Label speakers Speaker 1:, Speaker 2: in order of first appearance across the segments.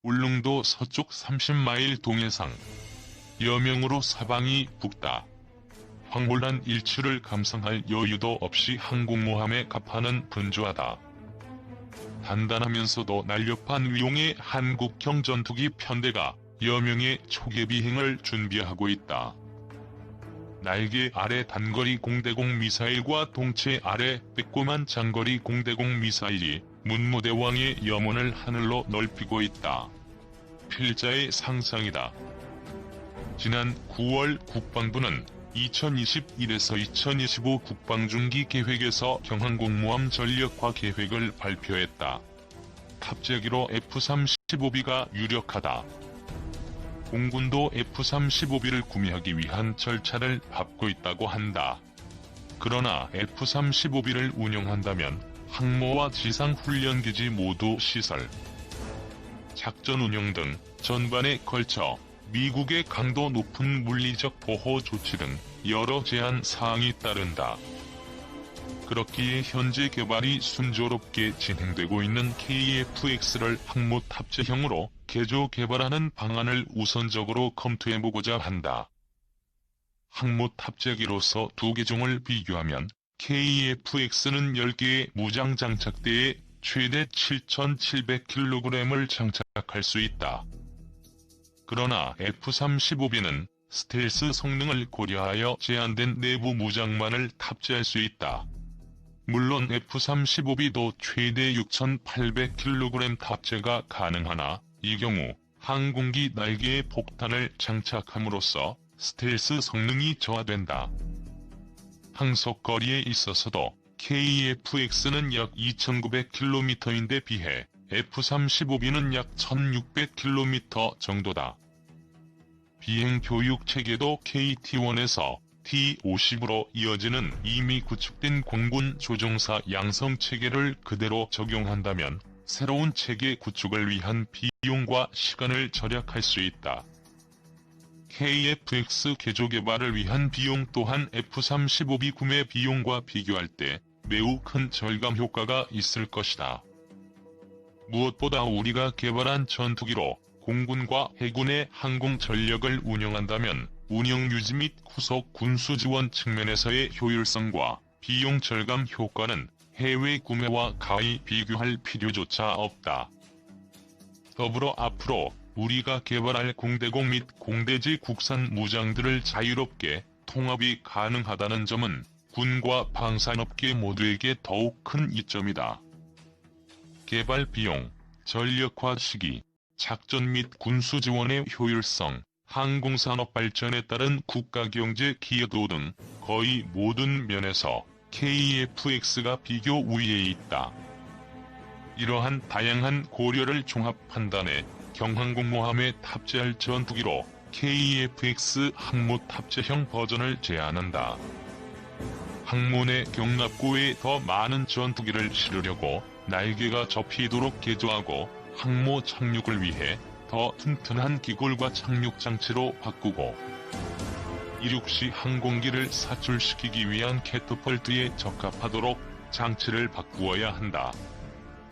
Speaker 1: 울릉도 서쪽 30마일 동해상. 여명으로 사방이 붓다. 황홀한 일출을 감상할 여유도 없이 항공모함에 갑하는 분주하다. 단단하면서도 날렵한 위용의 한국형 전투기 편대가 여명의 초계 비행을 준비하고 있다. 날개 아래 단거리 공대공 미사일과 동체 아래 빼꼼한 장거리 공대공 미사일이 문무대왕의 염원을 하늘로 넓히고 있다. 필자의 상상이다. 지난 9월 국방부는 2021에서 2025 국방중기 계획에서 경항공모함 전력화 계획을 발표했다. 탑재기로 F-35B가 유력하다. 공군도 F-35B를 구매하기 위한 절차를 밟고 있다고 한다. 그러나 F-35B를 운영한다면 항모와 지상훈련기지 모두 시설, 작전 운영 등 전반에 걸쳐 미국의 강도 높은 물리적 보호 조치 등 여러 제한 사항이 따른다. 그렇기에 현재 개발이 순조롭게 진행되고 있는 KF-X를 항모 탑재형으로 개조 개발하는 방안을 우선적으로 검토해보고자 한다. 항모 탑재기로서 두 개종을 비교하면 KF-X는 10개의 무장 장착대에 최대 7,700kg을 장착할 수 있다. 그러나 F-35B는 스텔스 성능을 고려하여 제한된 내부 무장만을 탑재할 수 있다. 물론 F-35B도 최대 6,800kg 탑재가 가능하나 이 경우 항공기 날개에 폭탄을 장착함으로써 스텔스 성능이 저하된다. 항속거리에 있어서도 KF-X는 약 2,900km인데 비해 F-35B는 약 1,600km 정도다. 비행 교육 체계도 KT-1에서 T-50으로 이어지는 이미 구축된 공군 조종사 양성 체계를 그대로 적용한다면 새로운 체계 구축을 위한 비용과 시간을 절약할 수 있다. KF-X 개조 개발을 위한 비용 또한 F-35B 구매 비용과 비교할 때 매우 큰 절감 효과가 있을 것이다. 무엇보다 우리가 개발한 전투기로 공군과 해군의 항공 전력을 운영한다면 운영 유지 및 후속 군수 지원 측면에서의 효율성과 비용 절감 효과는 해외 구매와 가히 비교할 필요조차 없다. 더불어 앞으로 우리가 개발할 공대공 및 공대지 국산 무장들을 자유롭게 통합이 가능하다는 점은 군과 방산업계 모두에게 더욱 큰 이점이다. 개발 비용, 전력화 시기, 작전 및 군수 지원의 효율성, 항공산업 발전에 따른 국가경제 기여도 등 거의 모든 면에서 KF-X가 비교 우위에 있다. 이러한 다양한 고려를 종합 판단해 경항공모함에 탑재할 전투기로 KF-X 항모 탑재형 버전을 제안한다. 항모 내 경납고에 더 많은 전투기를 실으려고 날개가 접히도록 개조하고 항모 착륙을 위해 더 튼튼한 기골과 착륙 장치로 바꾸고 이륙시 항공기를 사출시키기 위한 캐터펄트에 적합하도록 장치를 바꾸어야 한다.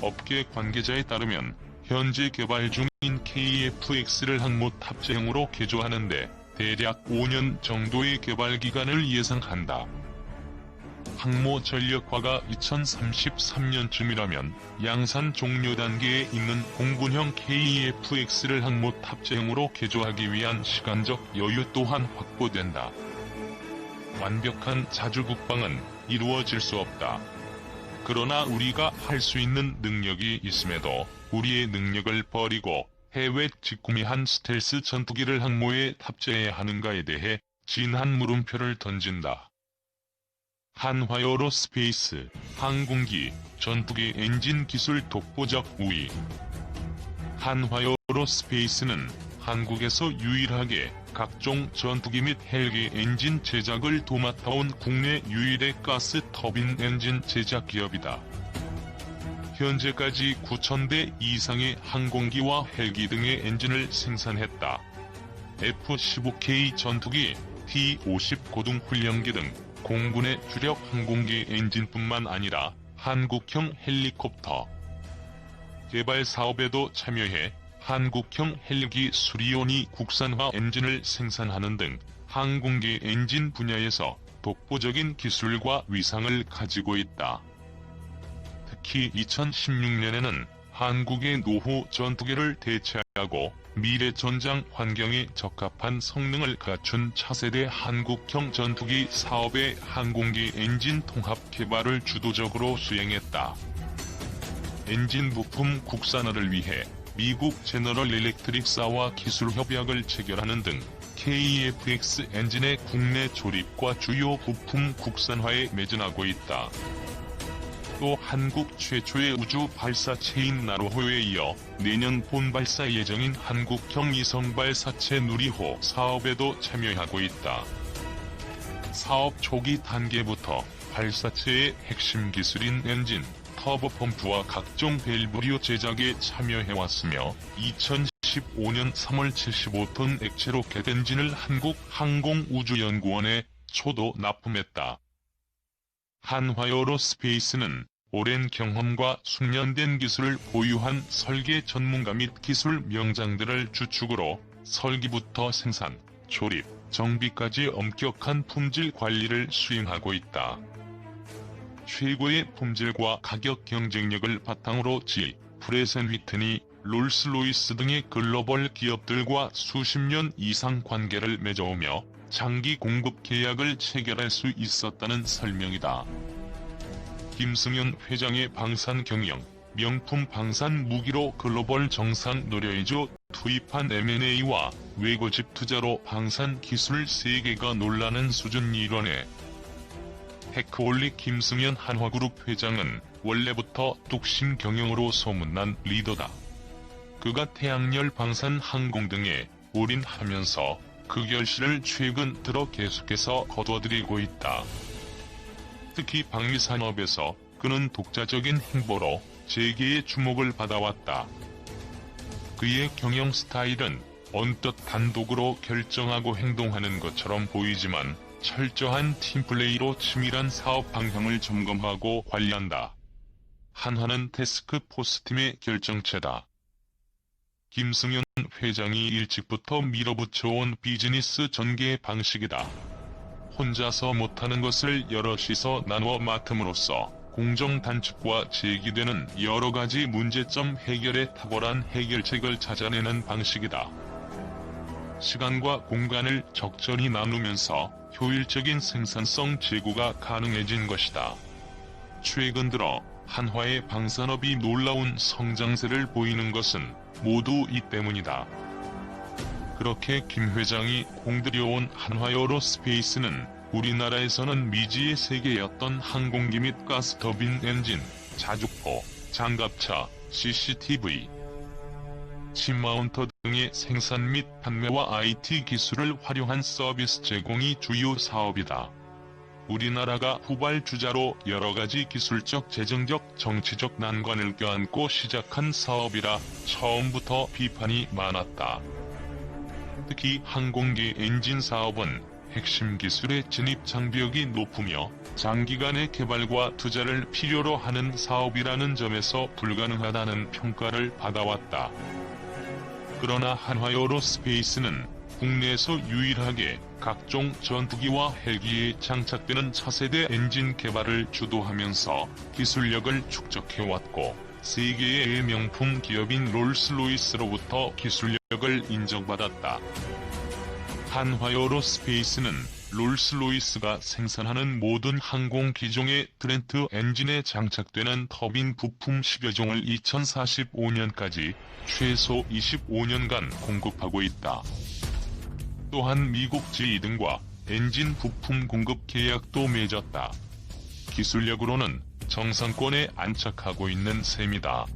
Speaker 1: 업계 관계자에 따르면 현재 개발 중인 KF-X를 항모 탑재형으로 개조하는데 대략 5년 정도의 개발 기간을 예상한다. 항모 전력화가 2033년쯤이라면 양산 종료 단계에 있는 공군형 KF-X를 항모 탑재형으로 개조하기 위한 시간적 여유 또한 확보된다. 완벽한 자주국방은 이루어질 수 없다. 그러나 우리가 할 수 있는 능력이 있음에도 우리의 능력을 버리고 해외 직구매한 스텔스 전투기를 항모에 탑재해야 하는가에 대해 진한 물음표를 던진다. 한화요로 스페이스, 항공기, 전투기 엔진 기술 독보적 우위. 한화요로 스페이스는 한국에서 유일하게 각종 전투기 및 헬기 엔진 제작을 도맡아온 국내 유일의 가스 터빈 엔진 제작 기업이다. 현재까지 9,000대 이상의 항공기와 헬기 등의 엔진을 생산했다. F-15K 전투기, T-50 고등훈련기 등 공군의 주력 항공기 엔진뿐만 아니라 한국형 헬리콥터 개발 사업에도 참여해 한국형 헬기 수리온이 국산화 엔진을 생산하는 등 항공기 엔진 분야에서 독보적인 기술과 위상을 가지고 있다. 특히 2016년에는 한국의 노후 전투기를 대체하고 미래 전장 환경에 적합한 성능을 갖춘 차세대 한국형 전투기 사업의 항공기 엔진 통합 개발을 주도적으로 수행했다. 엔진 부품 국산화를 위해 미국 제너럴 일렉트릭사와 기술 협약을 체결하는 등 KF-X 엔진의 국내 조립과 주요 부품 국산화에 매진하고 있다. 또 한국 최초의 우주 발사체인 나로호에 이어 내년 본발사 예정인 한국형 위성 발사체 누리호 사업에도 참여하고 있다. 사업 초기 단계부터 발사체의 핵심 기술인 엔진, 터보펌프와 각종 밸브류 제작에 참여해왔으며 2015년 3월 75톤 액체 로켓 엔진을 한국항공우주연구원에 초도 납품했다. 한화에어로스페이스는 오랜 경험과 숙련된 기술을 보유한 설계 전문가 및 기술 명장들을 주축으로 설계부터 생산, 조립, 정비까지 엄격한 품질 관리를 수행하고 있다. 최고의 품질과 가격 경쟁력을 바탕으로 GE, 프레센 휘트니, 롤스로이스 등의 글로벌 기업들과 수십 년 이상 관계를 맺어오며 장기 공급 계약을 체결할 수 있었다는 설명이다. 김승현 회장의 방산 경영, 명품 방산 무기로 글로벌 정상 노려이죠. 투입한 M&A와 외고집 투자로 방산 기술 세계가 놀라는 수준 일원에 테크올릭 김승현 한화그룹 회장은 원래부터 뚝심 경영으로 소문난 리더다. 그가 태양열 방산 항공 등에 올인하면서 그 결실을 최근 들어 계속해서 거둬들이고 있다. 특히 방위산업에서 그는 독자적인 행보로 재계의 주목을 받아왔다. 그의 경영 스타일은 언뜻 단독으로 결정하고 행동하는 것처럼 보이지만 철저한 팀플레이로 치밀한 사업 방향을 점검하고 관리한다. 한화는 태스크포스팀의 결정체다. 김승현 회장이 일찍부터 밀어붙여온 비즈니스 전개 방식이다. 혼자서 못하는 것을 여럿이서 나누어 맡음으로써 공정 단축과 제기되는 여러가지 문제점 해결에 탁월한 해결책을 찾아내는 방식이다. 시간과 공간을 적절히 나누면서 효율적인 생산성 제고가 가능해진 것이다. 최근 들어 한화의 방산업이 놀라운 성장세를 보이는 것은 모두 이 때문이다. 그렇게 김 회장이 공들여온 한화에어로스페이스는 우리나라에서는 미지의 세계였던 항공기 및 가스터빈 엔진, 자주포, 장갑차, CCTV, 칩마운터 등의 생산 및 판매와 IT 기술을 활용한 서비스 제공이 주요 사업이다. 우리나라가 후발주자로 여러가지 기술적, 재정적, 정치적 난관을 껴안고 시작한 사업이라 처음부터 비판이 많았다. 특히 항공기 엔진 사업은 핵심 기술의 진입 장벽이 높으며 장기간의 개발과 투자를 필요로 하는 사업이라는 점에서 불가능하다는 평가를 받아왔다. 그러나 한화에어로스페이스는 국내에서 유일하게 각종 전투기와 헬기에 장착되는 차세대 엔진 개발을 주도하면서 기술력을 축적해왔고 세계의 명품 기업인 롤스로이스로부터 기술력을 인정받았다. 한화에어로스페이스는 롤스로이스가 생산하는 모든 항공 기종의 트렌트 엔진에 장착되는 터빈 부품 10여 종을 2045년까지 최소 25년간 공급하고 있다. 또한 미국 GE 등과 엔진 부품 공급 계약도 맺었다. 기술력으로는 정상권에 안착하고 있는 셈이다.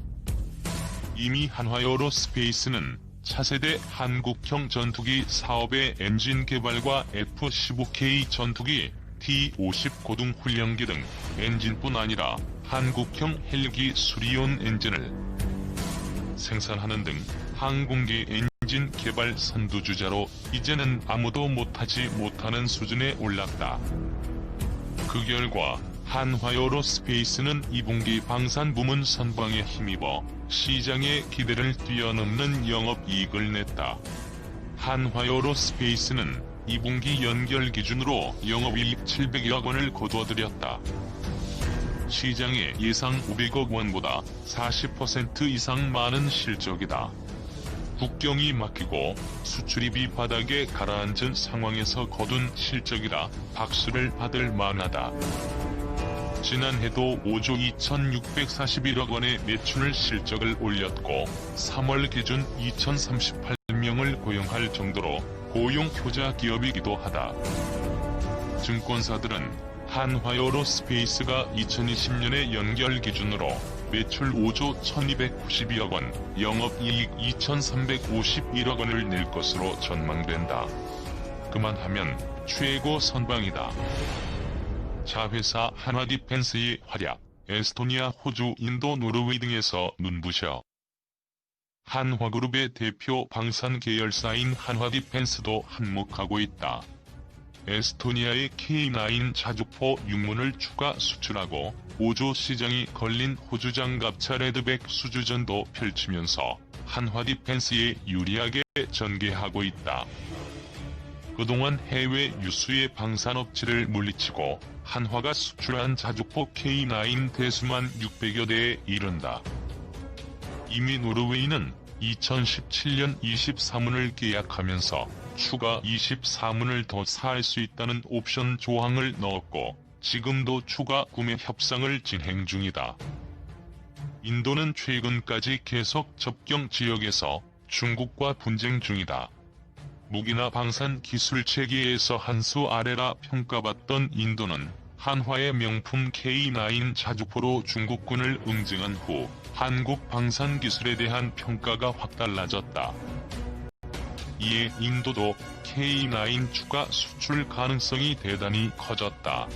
Speaker 1: 이미 한화에어로스페이스는 차세대 한국형 전투기 사업의 엔진 개발과 F-15K 전투기, T-50 고등훈련기 등 엔진뿐 아니라 한국형 헬기 수리온 엔진을 생산하는 등 항공기 엔진 개발 선두주자로 이제는 아무도 못하지 못하는 수준에 올랐다. 그 결과 한화에어로스페이스는 2분기 방산 부문 선방에 힘입어 시장의 기대를 뛰어넘는 영업이익을 냈다. 한화에어로스페이스는 2분기 연결 기준으로 영업이익 700여 원을 거둬들였다. 시장의 예상 500억 원보다 40% 이상 많은 실적이다. 국경이 막히고 수출입이 바닥에 가라앉은 상황에서 거둔 실적이라 박수를 받을 만하다. 지난해도 5조 2,641억 원의 매출 실적을 올렸고 3월 기준 2,038명을 고용할 정도로 고용 효자 기업이기도 하다. 증권사들은 한화에어로스페이스가 2020년의 연결 기준으로 매출 5조 1,292억 원, 영업이익 2,351억 원을 낼 것으로 전망된다. 그만하면 최고 선방이다. 자회사 한화디펜스의 활약, 에스토니아, 호주, 인도, 노르웨이 등에서 눈부셔. 한화그룹의 대표 방산 계열사인 한화디펜스도 한몫하고 있다. 에스토니아의 K9 자주포 6문을 추가 수출하고 5조 시장이 걸린 호주 장갑차 레드백 수주전도 펼치면서 한화디펜스에 유리하게 전개하고 있다. 그동안 해외 유수의 방산업체를 물리치고 한화가 수출한 자주포 K9 대수만 600여 대에 이른다. 이미 노르웨이는 2017년 23문을 계약하면서 추가 24문을 더 살 수 있다는 옵션 조항을 넣었고 지금도 추가 구매 협상을 진행 중이다. 인도는 최근까지 계속 접경 지역에서 중국과 분쟁 중이다. 무기나 방산 기술 체계에서 한 수 아래라 평가받던 인도는 한화의 명품 K9 자주포로 중국군을 응징한 후 한국 방산 기술에 대한 평가가 확 달라졌다. 이에 인도도 K9 추가 수출 가능성이 대단히 커졌다.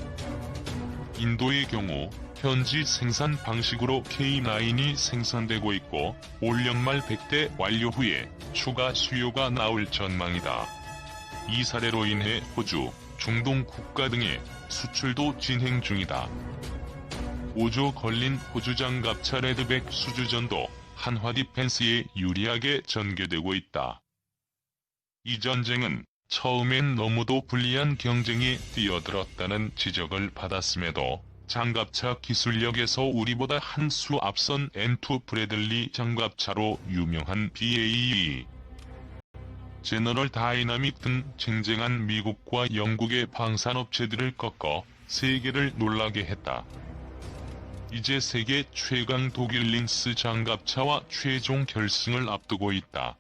Speaker 1: 인도의 경우 현지 생산 방식으로 K9이 생산되고 있고 올 연말 100대 완료 후에 추가 수요가 나올 전망이다. 이 사례로 인해 호주, 중동 국가 등의 수출도 진행 중이다. 5조 걸린 호주 장갑차 레드백 수주전도 한화디펜스에 유리하게 전개되고 있다. 이 전쟁은 처음엔 너무도 불리한 경쟁에 뛰어들었다는 지적을 받았음에도 장갑차 기술력에서 우리보다 한 수 앞선 N2 브래들리 장갑차로 유명한 BAE, 제너럴 다이나믹 등 쟁쟁한 미국과 영국의 방산업체들을 꺾어 세계를 놀라게 했다. 이제 세계 최강 독일 린스 장갑차와 최종 결승을 앞두고 있다.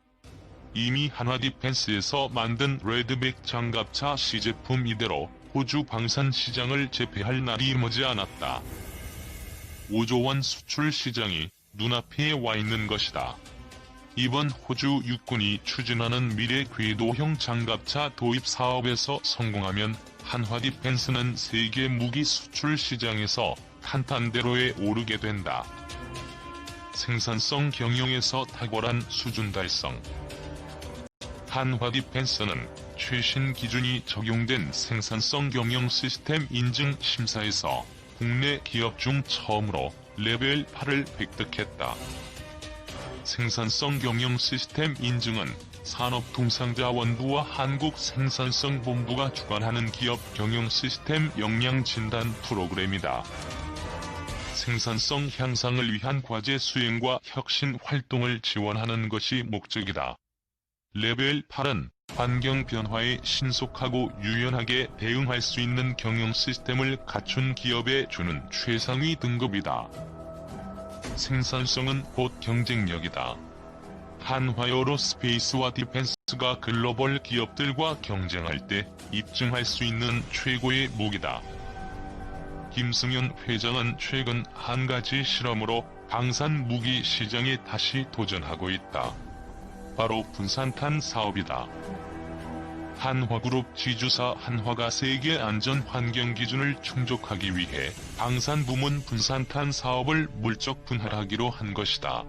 Speaker 1: 이미 한화디펜스에서 만든 레드백 장갑차 시제품 이대로 호주 방산 시장을 제패할 날이 머지않았다. 5조 원 수출 시장이 눈앞에 와 있는 것이다. 이번 호주 육군이 추진하는 미래 궤도형 장갑차 도입 사업에서 성공하면 한화디펜스는 세계 무기 수출 시장에서 탄탄대로에 오르게 된다. 생산성 경영에서 탁월한 수준 달성. 한화디펜스는 최신 기준이 적용된 생산성 경영 시스템 인증 심사에서 국내 기업 중 처음으로 레벨 8을 획득했다. 생산성 경영 시스템 인증은 산업통상자원부와 한국생산성본부가 주관하는 기업 경영 시스템 역량 진단 프로그램이다. 생산성 향상을 위한 과제 수행과 혁신 활동을 지원하는 것이 목적이다. 레벨 8은 환경 변화에 신속하고 유연하게 대응할 수 있는 경영 시스템을 갖춘 기업에 주는 최상위 등급이다. 생산성은 곧 경쟁력이다. 한화에어로스페이스와 디펜스가 글로벌 기업들과 경쟁할 때 입증할 수 있는 최고의 무기다. 김승현 회장은 최근 한 가지 실험으로 방산 무기 시장에 다시 도전하고 있다. 바로 분산탄 사업이다. 한화그룹 지주사 한화가 세계 안전 환경 기준을 충족하기 위해 방산 부문 분산탄 사업을 물적 분할하기로 한 것이다.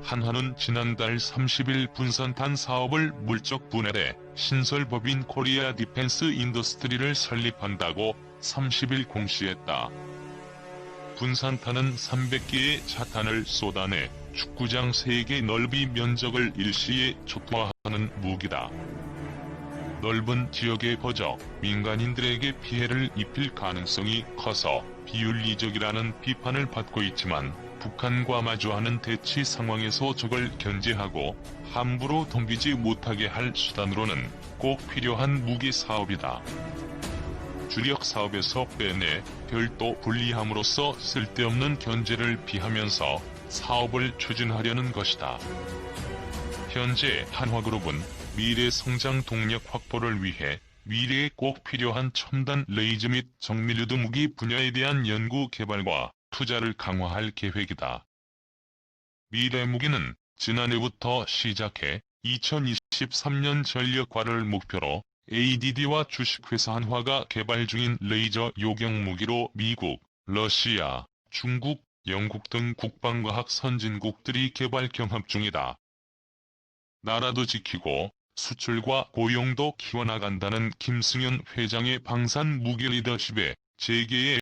Speaker 1: 한화는 지난달 30일 분산탄 사업을 물적 분할해 신설법인 코리아 디펜스 인더스트리를 설립한다고 30일 공시했다. 분산탄은 300개의 자탄을 쏟아내 축구장 3개 넓이 면적을 일시에 초토화하는 무기다. 넓은 지역에 퍼져 민간인들에게 피해를 입힐 가능성이 커서 비윤리적이라는 비판을 받고 있지만, 북한과 마주하는 대치 상황에서 적을 견제하고 함부로 덤비지 못하게 할 수단으로는 꼭 필요한 무기 사업이다. 주력 사업에서 빼내 별도 분리함으로써 쓸데없는 견제를 피하면서 사업을 추진하려는 것이다. 현재 한화그룹은 미래 성장 동력 확보를 위해 미래에 꼭 필요한 첨단 레이저 및 정밀유도 무기 분야에 대한 연구 개발과 투자를 강화할 계획이다. 미래 무기는 지난해부터 시작해 2023년 전력화를 목표로 ADD와 주식회사 한화가 개발 중인 레이저 요격 무기로 미국, 러시아, 중국, 영국 등 국방과학 선진국들이 개발 경합 중이다. 나라도 지키고 수출과 고용도 키워나간다는 김승연 회장의 방산 무기 리더십에 재계의